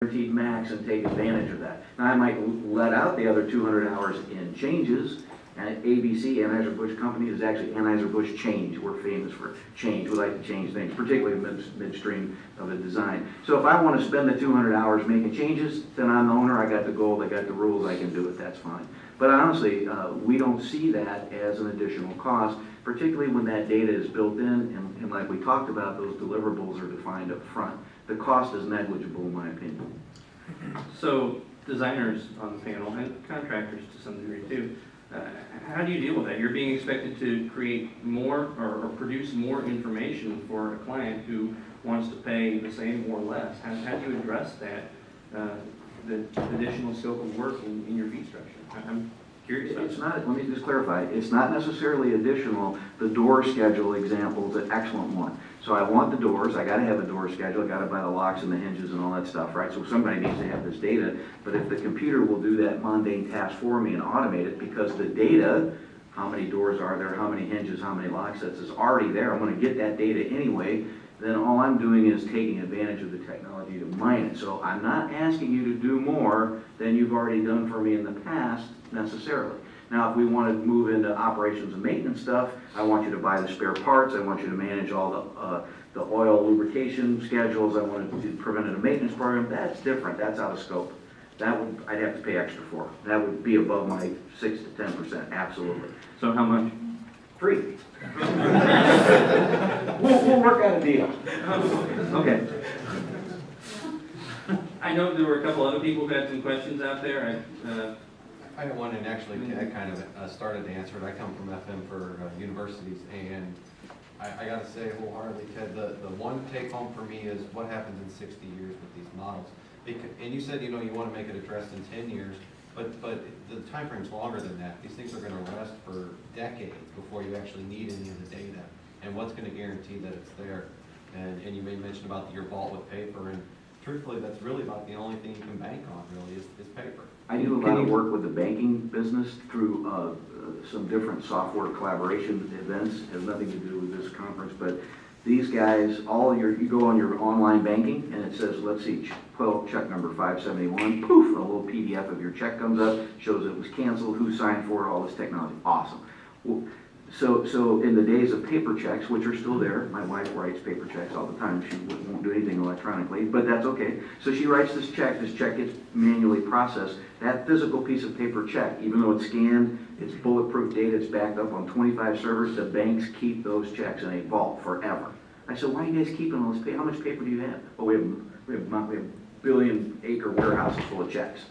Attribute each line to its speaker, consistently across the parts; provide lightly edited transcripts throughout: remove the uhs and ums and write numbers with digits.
Speaker 1: guaranteed max and take advantage of that. Now, I might let out the other 200 hours in changes, and ABC, Anheuser-Busch Company, is actually Anheuser-Busch Change. We're famous for change. We like to change things, particularly midstream of a design. So if I want to spend the 200 hours making changes, then I'm the owner, I got the gold, I got the rules, I can do it, that's fine. But honestly, we don't see that as an additional cost, particularly when that data is built in, and like we talked about, those deliverables are defined up front. The cost is negligible in my opinion.
Speaker 2: So designers on the panel, and contractors to some degree too, how do you deal with that? You're being expected to create more or produce more information for a client who wants to pay the same or less. How do you address that, the additional scope of work in your fee structure? I'm curious about
Speaker 1: It's not, let me just clarify, it's not necessarily additional. The door schedule example is an excellent one. So I want the doors, I gotta have a door schedule, I gotta buy the locks and the hinges and all that stuff, right? So somebody needs to have this data, but if the computer will do that mundane task for me and automate it, because the data, how many doors are there, how many hinges, how many lock sets is already there, I'm gonna get that data anyway, then all I'm doing is taking advantage of the technology to mine it. So I'm not asking you to do more than you've already done for me in the past necessarily. Now, if we want to move into operations and maintenance stuff, I want you to buy the spare parts, I want you to manage all the oil lubrication schedules, I want to do preventative maintenance program, that's different, that's out of scope. That would, I'd have to pay extra for. That would be above my 6 to 10%, absolutely.
Speaker 2: So how much?
Speaker 1: Free. we'll work out a deal. Okay.
Speaker 2: I know there were a couple other people who had some questions out there.
Speaker 3: I had one, and actually Ted kind of started to answer it. I come from FM for universities, and I got to say wholeheartedly, Ted, the one take home for me is what happens in 60 years with these models. And you said, you know, you want to make it addressed in 10 years, but the time frame's longer than that. These things are going to rest for decades before you actually need any of the data. And what's going to guarantee that it's there? And you made mention about your vault with paper, and truthfully, that's really about the only thing you can bank on, really, is paper.
Speaker 1: I do a lot of work with the banking business through some different software collaboration events. It has nothing to do with this conference, but these guys, you go on your online banking and it says, let's see, pull check number 571, poof, a little PDF of your check comes up, shows it was canceled, who signed for it, all this technology. Awesome. Well, so in the days of paper checks, which are still there, my wife writes paper checks all the time. She won't do anything electronically, but that's okay. So she writes this check gets manually processed. That physical piece of paper check, even though it's scanned, it's bulletproof data, it's backed up on 25 servers, the banks keep those checks in a vault forever. I said, why are you guys keeping all this paper? How much paper do you have? Oh, we have billion-acre warehouses full of checks.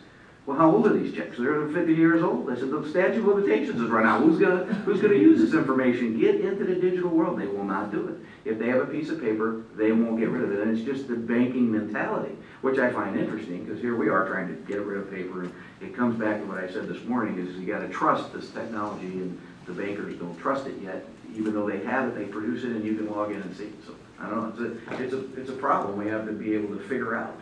Speaker 1: Well, how old are these checks? They're 50 years old. I said, the statute of limitations is run out. Who's gonna use this information? Get into the digital world. They will not do it. If they have a piece of paper, they won't get rid of it. And it's just the banking mentality, which I find interesting, because here we are trying to get rid of paper. And it comes back to what I said this morning, is you gotta trust this technology, and the bankers don't trust it yet. Even though they have it, they produce it, and you can log in and see it. So, I don't know, it's a problem we have to be able to figure out.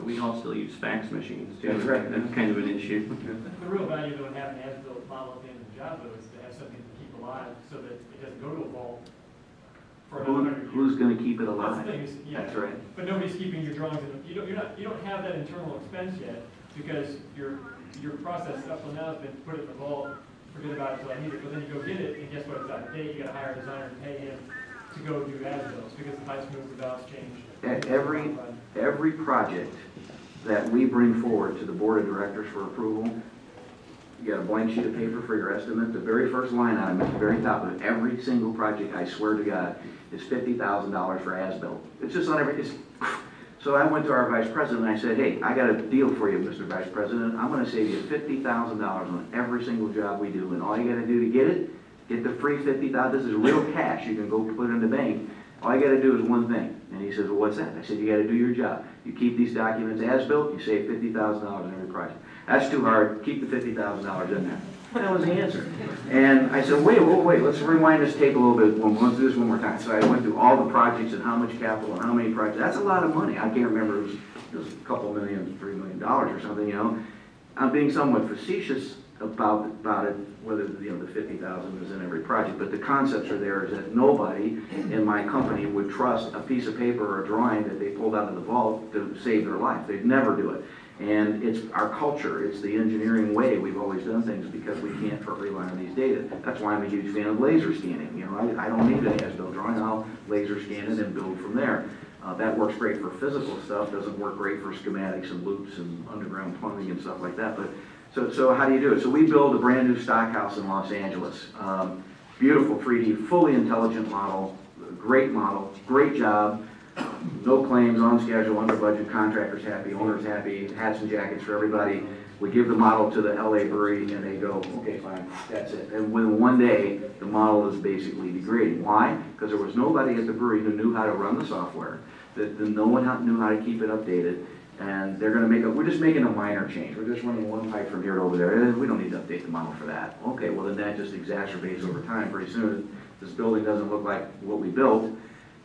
Speaker 2: We all still use fax machines too.
Speaker 1: That's right.
Speaker 2: That's kind of an issue.
Speaker 4: The real value though in having an as-built model at the end of the job though is to have something to keep alive so that it doesn't go to a vault for another 100 years.
Speaker 1: Who's going to keep it alive?
Speaker 4: That's the thing is, yeah.
Speaker 1: That's right.
Speaker 4: But nobody's keeping your drawings. You don't have that internal expense yet because your process up till now has been put it in the vault, forget about it until I need it. But then you go get it, and guess what? It's out of date. You got to hire a designer and pay him to go do as-builts because the heights move, the valves change.
Speaker 1: Every project that we bring forward to the board of directors for approval, you got a blank sheet of paper for your estimate. The very first line item at the very top of every single project, I swear to God, is $50,000 for as-built. It's just on every. So I went to our vice president and I said, hey, I got a deal for you, Mr. Vice President. I'm going to save you $50,000 on every single job we do, and all you got to do to get it, get the free $50,000. This is real cash. You can go put it in the bank. All you got to do is one thing. And he says, well, what's that? I said, you got to do your job. You keep these documents as built, you save $50,000 in every project. That's too hard. Keep the $50,000 in there. That was the answer. And I said, wait, let's rewind this tape a little bit. Let's do this one more time. So I went through all the projects and how much capital and how many projects. That's a lot of money. I can't remember. It was a couple million, $3 million or something, you know. I'm being somewhat facetious about it, whether, the 50,000 is in every project, but the concepts are there, is that nobody in my company would trust a piece of paper or a drawing that they pulled out of the vault to save their life. They'd never do it. And it's our culture, it's the engineering way we've always done things because we can't rely on these data. That's why I'm a huge fan of laser scanning. I don't need an as-built drawing, I'll laser scan it and build from there. That works great for physical stuff, doesn't work great for schematics and loops and underground plumbing and stuff like that. But so how do you do it? So we build a brand new stock house in Los Angeles. Beautiful 3D, fully intelligent model, great job. No claims, on schedule, under budget, contractors happy, owners happy, hats and jackets for everybody. We give the model to the LA brewery and they go, okay, fine, that's it. And within one day, the model is basically degrading. Why? Because there was nobody at the brewery who knew how to run the software, that no one knew how to keep it updated. And they're going to we're just making a minor change. We're just running one pipe from here to over there. We don't need to update the model for that. Okay, well then that just exacerbates over time. Pretty soon, this building doesn't look like what we built.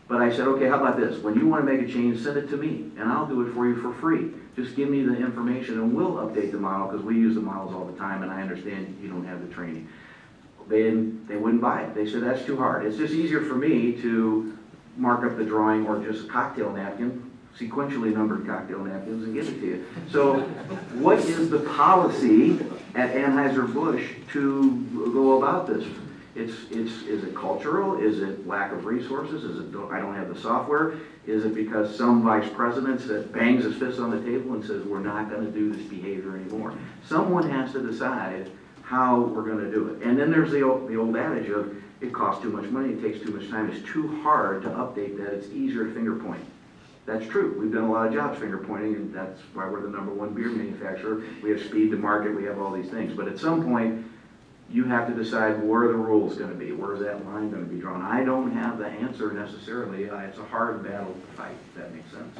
Speaker 1: But I said, okay, how about this? When you want to make a change, send it to me, and I'll do it for you for free. Just give me the information, and we'll update the model, because we use the models all the time, and I understand you don't have the training. They wouldn't buy it. They said, that's too hard. It's just easier for me to mark up the drawing or just a cocktail napkin, sequentially numbered cocktail napkins, and give it to you. So what is the policy at Anheuser-Busch to go about this? Is it cultural? Is it lack of resources? Is it I don't have the software? Is it because some vice president bangs his fist on the table and says we're not going to do this behavior anymore? Someone has to decide how we're going to do it. And then there's the old adage of it costs too much money, it takes too much time, it's too hard to update that, it's easier to finger point. That's true. We've done a lot of jobs finger pointing, and that's why we're the #1 beer manufacturer. We have speed to market, we have all these things. But at some point, you have to decide where are the rules going to be, where's that line going to be drawn. I don't have the answer necessarily. It's a hard battle to fight, if that makes sense.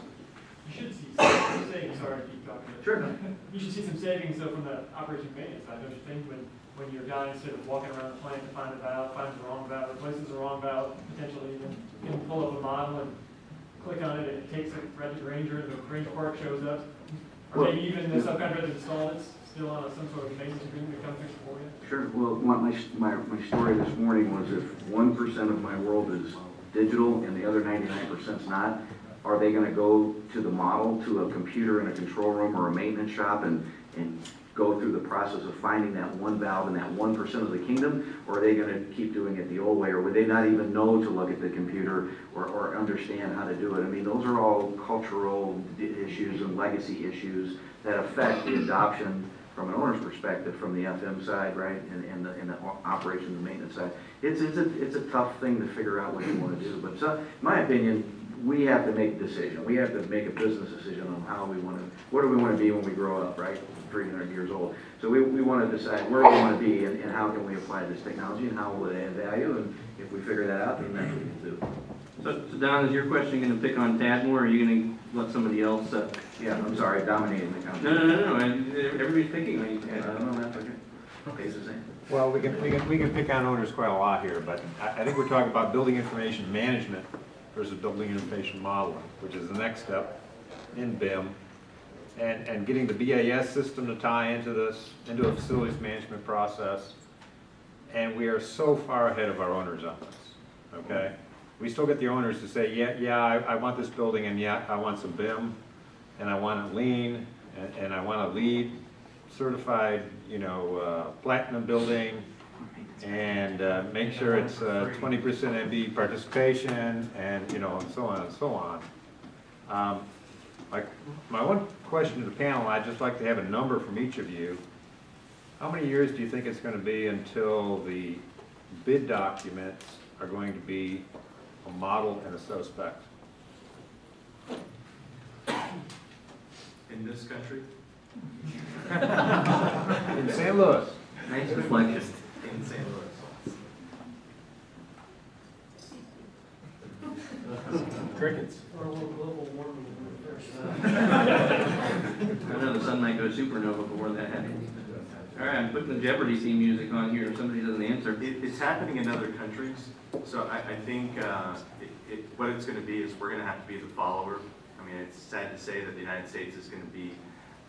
Speaker 4: You should see some savings, sorry to keep talking.
Speaker 1: Sure.
Speaker 4: You should see some savings, so from the operation maintenance side, don't you think, when your guy, instead of walking around the plant to find a valve, finds the wrong valve, replaces the wrong valve, potentially even can pull up a model and click on it, and it takes a Project Ranger, and the Ranger Park shows up. Or maybe even the subcontractor installed it's still on some sort of maintenance agreement to come fix it for you.
Speaker 1: Sure. Well, my story this morning was if 1% of my world is digital and the other 99% is not, are they going to go to the model, to a computer in a control room or a maintenance shop and go through the process of finding that one valve in that 1% of the kingdom, or are they going to keep doing it the old way, or would they not even know to look at the computer or understand how to do it? I mean, those are all cultural issues and legacy issues that affect the adoption from an owner's perspective, from the FM side, right, and the operations and maintenance side. It's a tough thing to figure out what you want to do, but so, in my opinion, we have to make a decision. We have to make a business decision on how we want to, what do we want to be when we grow up, right? 300 years old. So we want to decide where we want to be and how can we apply this technology and how will it add value. And if we figure that out, then that's what we'll do.
Speaker 2: So Don, is your question going to pick on Tad more, or are you going to let somebody else?
Speaker 1: Yeah, I'm sorry, dominating the conversation.
Speaker 2: No. Everybody's picking on you, Tad.
Speaker 1: No, that's okay. Okay, it's the same.
Speaker 5: Well, we can pick on owners quite a lot here, but I think we're talking about building information management versus building information modeling, which is the next step in BIM, and getting the BAS system to tie into this, into a facilities management process. And we are so far ahead of our owners on this, okay? We still get the owners to say, yeah, I want this building, and yeah, I want some BIM, and I want it lean, and I want a LEED certified, platinum building, and make sure it's 20% MB participation, and and so on and so on. My one question to the panel, I'd just like to have a number from each of you. How many years do you think it's going to be until the bid documents are going to be a model and a sub-spec?
Speaker 6: In this country?
Speaker 5: In St. Louis.
Speaker 2: Nice reflection.
Speaker 6: In St. Louis.
Speaker 5: Crickets.
Speaker 2: I know the sun might go supernova before that happens. All right, I'm putting the Jeopardy theme music on here if somebody doesn't answer.
Speaker 6: It's happening in other countries, so I think what it's going to be is we're going to have to be the follower. I mean, it's sad to say that the United States is going to be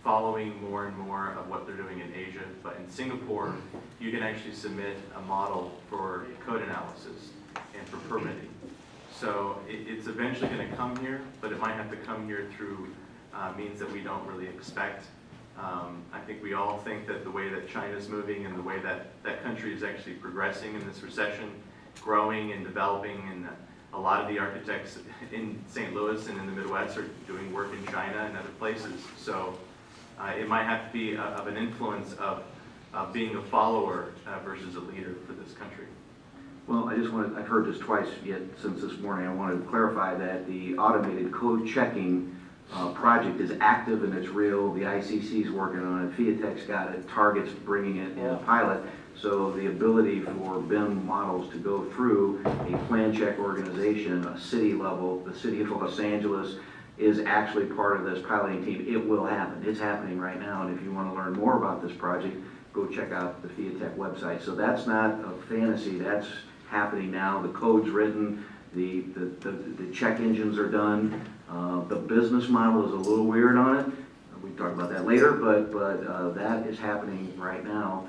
Speaker 6: following more and more of what they're doing in Asia, but in Singapore, you can actually submit a model for code analysis and for permitting. So it's eventually going to come here, but it might have to come here through means that we don't really expect. I think we all think that the way that China's moving and the way that that country is actually progressing in this recession, growing and developing, and a lot of the architects in St. Louis and in the Midwest are doing work in China and other places. So it might have to be of an influence of being a follower versus a leader for this country.
Speaker 1: Well, I've heard this twice yet since this morning. I wanted to clarify that the automated code checking project is active and it's real. The ICC is working on it. Fiatech's got it. Target's bringing it in a pilot. So the ability for BIM models to go through a plan check organization, a city level, the city of Los Angeles is actually part of this piloting team. It will happen. It's happening right now. And if you want to learn more about this project, go check out the Fiatech website. So that's not a fantasy. That's happening now. The code's written. The check engines are done. The business model is a little weird on it. We can talk about that later, but that is happening right now.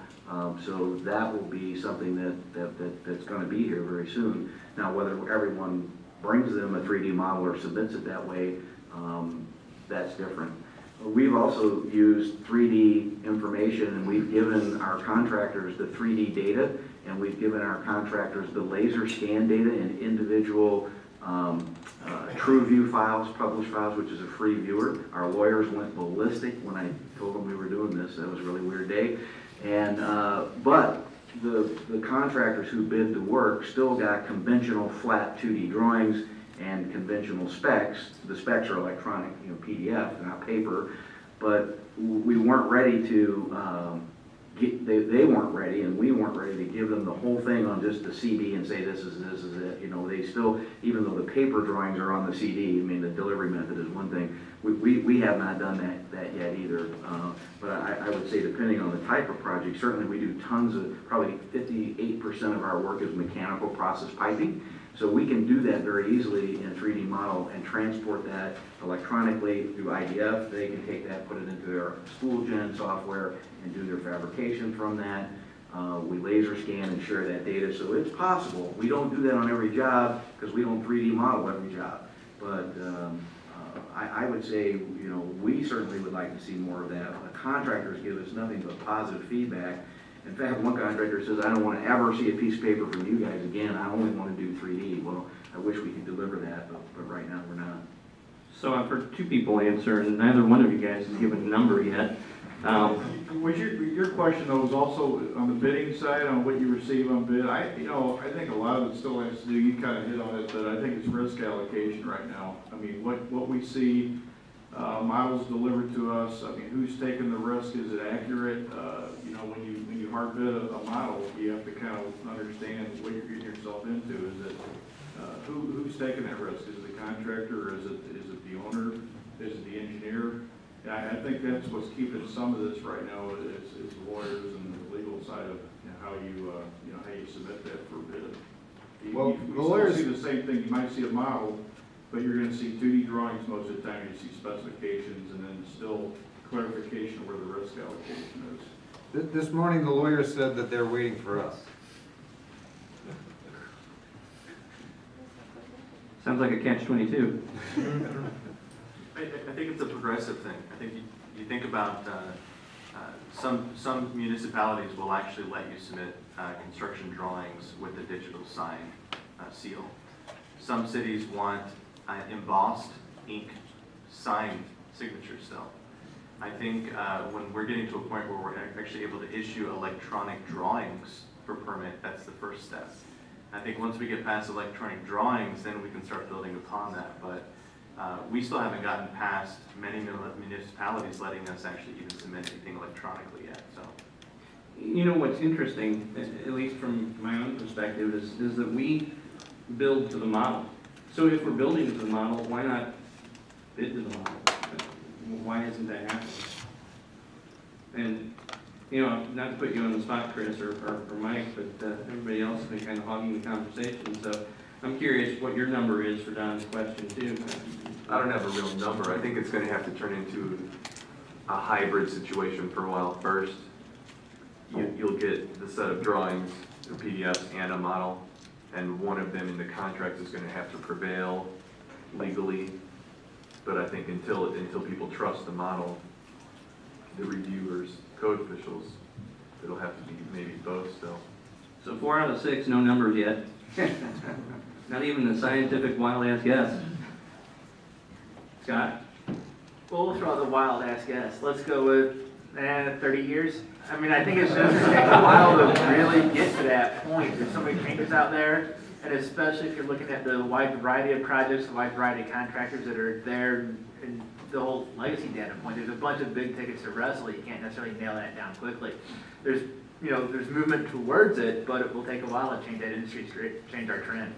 Speaker 1: So that will be something that's going to be here very soon. Now, whether everyone brings them a 3D model or submits it that way, that's different. We've also used 3D information, and we've given our contractors the 3D data, and we've given our contractors the laser scan data in individual TrueView files, published files, which is a free viewer. Our lawyers went ballistic when I told them we were doing this. That was a really weird day. And but the contractors who bid the work still got conventional flat 2D drawings and conventional specs. The specs are electronic, PDF, they're not paper. But we weren't ready to they weren't ready, and we weren't ready to give them the whole thing on just the CD and say this is it. They still, even though the paper drawings are on the CD, I mean the delivery method is one thing. We have not done that yet either. But I would say depending on the type of project, certainly we do tons of, probably 58% of our work is mechanical process piping. So we can do that very easily in a 3D model and transport that electronically through IDF. They can take that, put it into their SpoolGen software and do their fabrication from that. We laser scan and share that data, so it's possible. We don't do that on every job because we don't 3D model every job. But I would say, we certainly would like to see more of that. The contractors give us nothing but positive feedback. In fact, one contractor says, I don't want to ever see a piece of paper from you guys again. I only want to do 3D. Well, I wish we could deliver that, but right now we're not.
Speaker 2: So I've heard two people answer, and neither one of you guys has given a number yet.
Speaker 7: Was your question though was also on the bidding side, on what you receive on bid? I think a lot of it still has to do, you kind of hit on it, but I think it's risk allocation right now. I mean, what we see, models delivered to us, I mean, who's taking the risk? Is it accurate? When you hard bid a model, you have to kind of understand what you're getting yourself into. Is it, who's taking that risk? Is it the contractor, or is it the owner? Is it the engineer? I think that's what's keeping some of this right now is lawyers and the legal side of how you submit that for bid.
Speaker 5: Well,
Speaker 7: you
Speaker 5: the lawyers
Speaker 7: see the same thing. You might see a model, but you're going to see 2D drawings most of the time. You see specifications and then still clarification of where the risk allocation is.
Speaker 5: This morning, the lawyer said that they're waiting for us.
Speaker 2: Sounds like a catch-22.
Speaker 6: I think it's a progressive thing. I think you think about some municipalities will actually let you submit construction drawings with a digital sign seal. Some cities want embossed ink signed signature still. I think when we're getting to a point where we're actually able to issue electronic drawings for permit, that's the first step. I think once we get past electronic drawings, then we can start building upon that. But we still haven't gotten past many municipalities letting us actually even submit anything electronically yet. So,
Speaker 2: What's interesting, at least from my own perspective, is that we build to the model. So if we're building to the model, why not bid to the model? Why isn't that happening? And not to put you on the spot, Chris or Mike, but everybody else has been kind of hogging the conversation. So I'm curious what your number is for Don's question too.
Speaker 6: I don't have a real number. I think it's going to have to turn into a hybrid situation for a while first. You'll get the set of drawings, the PDFs and a model, and one of them in the contract is gonna have to prevail legally. But I think until people trust the model, the reviewers, code officials, it'll have to be maybe both still.
Speaker 2: So 4 out of 6, no numbers yet. Not even a scientific wild ass guess. Scott?
Speaker 8: Well, we'll throw out the wild ass guess. Let's go with 30 years. I mean, I think it's just gonna take a while to really get to that point. There's so many changes out there, and especially if you're looking at the wide variety of projects, the wide variety of contractors that are there, and the whole legacy data point. There's a bunch of big tickets to wrestle. You can't necessarily nail that down quickly. There's movement towards it, but it will take a while to change that industry, change our trend.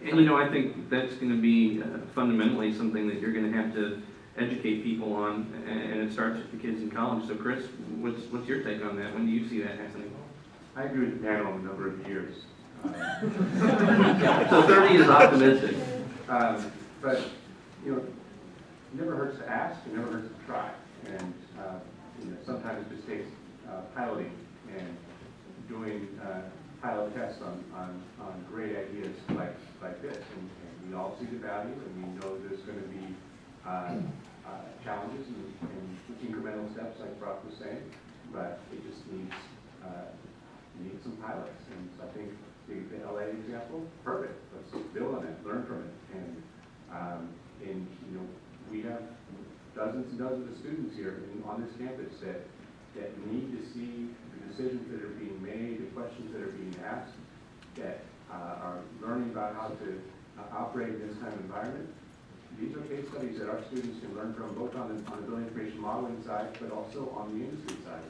Speaker 2: And I think that's going to be fundamentally something that you're going to have to educate people on, and it starts with the kids in college. So Chris, what's your take on that? When do you see that happening?
Speaker 9: I agree with Daniel on a number of years.
Speaker 2: So 30 is optimistic.
Speaker 9: But, it never hurts to ask, it never hurts to try. And, sometimes it just takes piloting and doing pilot tests on great ideas like this. And we all see the value, and we know there's going to be challenges and incremental steps, like Brock was saying, but it just needs some pilots. And so I think the LA example, perfect. Let's build on it, learn from it, and we have dozens and dozens of students here on this campus that need to see the decisions that are being made, the questions that are being asked, that are learning about how to operate in this kind of environment. These are case studies that our students can learn from, both on the building information modeling side, but also on the industry side.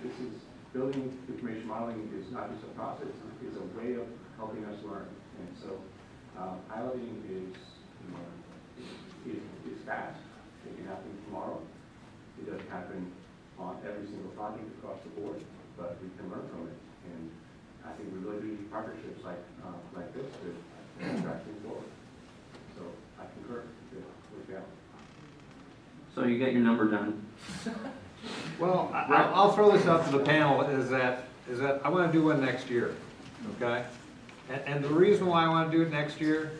Speaker 9: Building information modeling is not just a process, it's a way of helping us learn. And so piloting is fast. It can happen tomorrow. It doesn't happen on every single project across the board, but we can learn from it. And I think we really do need partnerships like this to drive things forward. So I concur with Al.
Speaker 2: So you got your number done.
Speaker 5: Well, I'll throw this out to the panel, is that I want to do one next year, okay? And the reason why I want to do it next year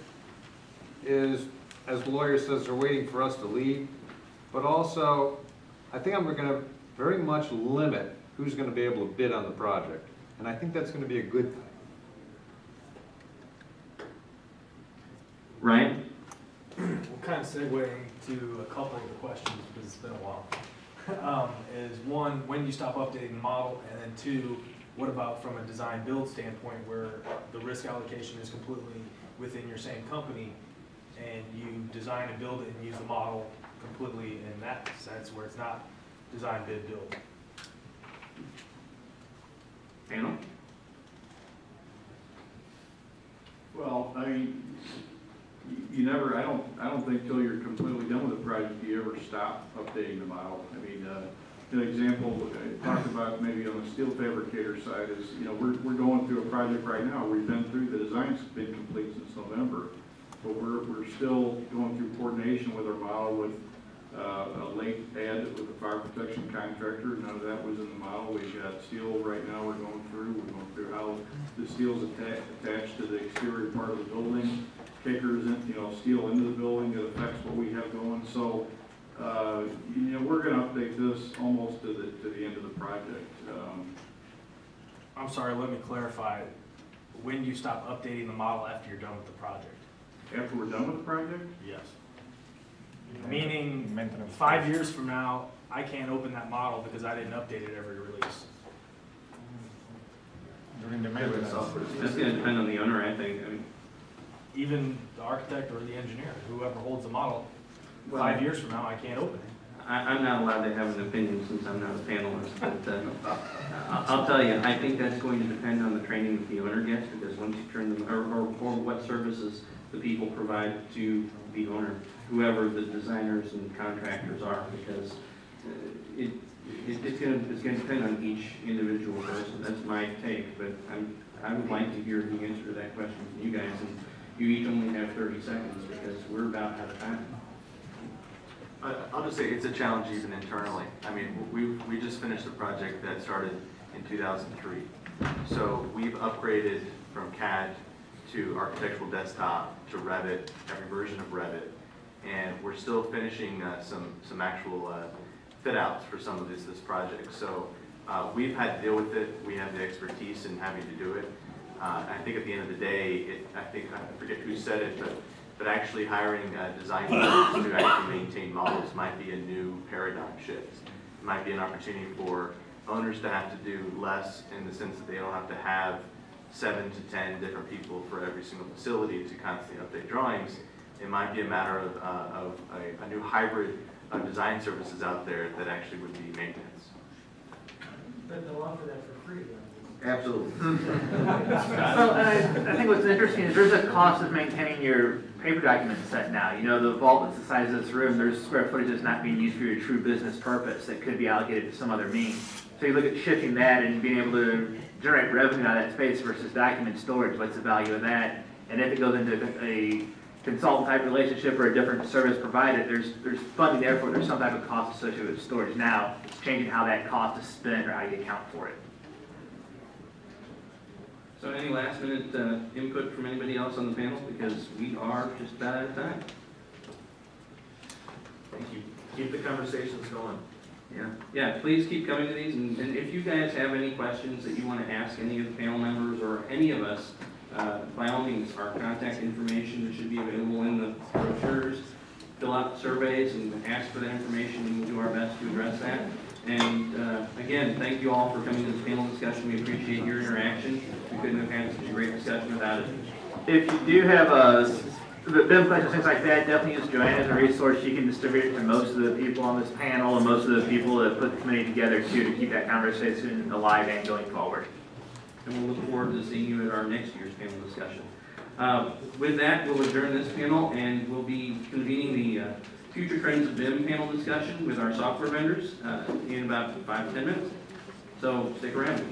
Speaker 5: is, as the lawyer says, they're waiting for us to leave, but also, I think I'm going to very much limit who's going to be able to bid on the project. And I think that's going to be a good thing.
Speaker 2: Ryan?
Speaker 10: We'll kind of segue to a couple of the questions, because it's been a while. Is one, when do you stop updating the model? And then two, what about from a design build standpoint, where the risk allocation is completely within your same company, and you design and build it and use the model completely in that sense, where it's not design, bid, build?
Speaker 2: Panel?
Speaker 7: Well, I mean, you never, I don't think till you're completely done with the project, do you ever stop updating the model. I mean, an example I talked about maybe on the steel fabricator side is, we're going through a project right now. We've been through, the design's been complete since November, but we're still going through coordination with our model with a late add with the fire protection contractor. None of that was in the model. We've got steel right now we're going through how the steel's attached to the exterior part of the building. Kickers, steel into the building that affects what we have going. So, we're going to update this almost to the end of the project.
Speaker 10: I'm sorry, let me clarify. When do you stop updating the model after you're done with the project?
Speaker 7: After we're done with the project?
Speaker 10: Yes. Meaning, 5 years from now, I can't open that model because I didn't update it every release.
Speaker 5: During the maintenance.
Speaker 2: That's going to depend on the owner, I think. I mean,
Speaker 10: Even the architect or the engineer, whoever holds the model, 5 years from now, I can't open it.
Speaker 2: I'm not allowed to have an opinion since I'm not a panelist, but I'll tell you, I think that's going to depend on the training that the owner gets, because once you turn them, or what services the people provide to the owner, whoever the designers and contractors are, because it's going to depend on each individual person. That's my take, but I would like to hear the answer to that question from you guys, and you each only have 30 seconds because we're about out of time.
Speaker 6: I'll just say it's a challenge even internally. I mean, we just finished a project that started in 2003. So we've upgraded from CAD to Architectural Desktop to Revit, every version of Revit. And we're still finishing some actual fit outs for some of this project. So we've had to deal with it. We have the expertise in having to do it. I think at the end of the day, I forget who said it, but actually hiring design firms to actually maintain models might be a new paradigm shift. It might be an opportunity for owners to have to do less in the sense that they don't have to have 7 to 10 different people for every single facility to constantly update drawings. It might be a matter of a new hybrid of design services out there that actually would be maintenance.
Speaker 4: But they'll offer that for free, though.
Speaker 1: Absolutely.
Speaker 8: Well, and I think what's interesting is there's a cost of maintaining your paper document set now. You know, the vault that's the size of this room, there's square footage that's not being used for your true business purpose that could be allocated to some other means. So you look at shifting that and being able to generate revenue out of that space versus document storage, what's the value of that? And if it goes into a consultant type relationship or a different service provided, there's funding there for it. There's some type of cost associated with storage. Now, it's changing how that cost is spent or how you account for it.
Speaker 2: So any last minute input from anybody else on the panel? Because we are just about out of time.
Speaker 11: Thank you. Keep the conversations going.
Speaker 2: Yeah, please keep coming to these, and if you guys have any questions that you want to ask any of the panel members or any of us, by all means, our contact information should be available in the brochures. Fill out the surveys and ask for that information, and we'll do our best to address that. And again, thank you all for coming to this panel discussion. We appreciate your interaction. We couldn't have had such a great discussion without it.
Speaker 8: If you do have the BIM questions, things like that, definitely use Joanna as a resource. She can distribute it to most of the people on this panel and most of the people that put the committee together too, to keep that conversation alive and going forward.
Speaker 2: And we'll look forward to seeing you at our next year's panel discussion. With that, we'll adjourn this panel and we'll be convening the Future Trends of BIM panel discussion with our software vendors in about 5 to 10 minutes. So stick around.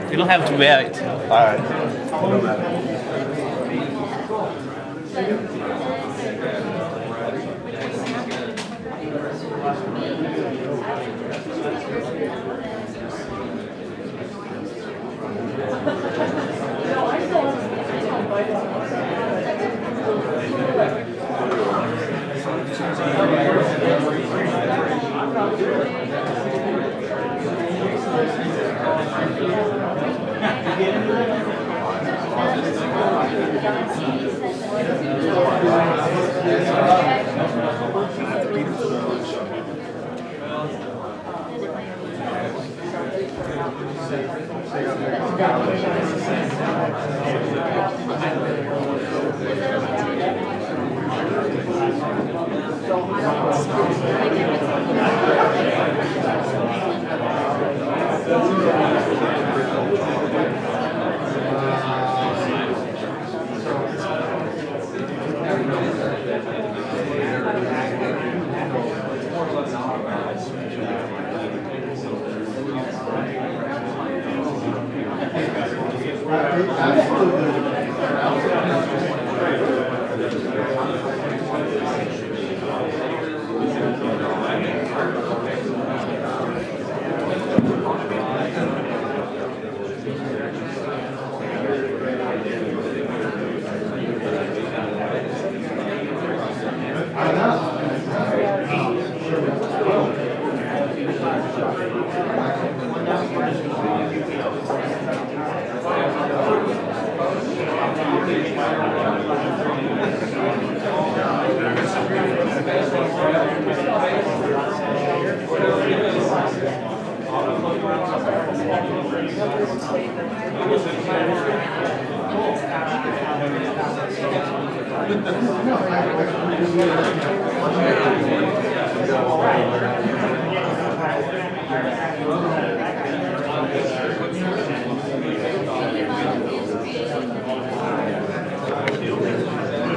Speaker 12: You don't have to wear it.
Speaker 5: All right.
Speaker 4: Thank you.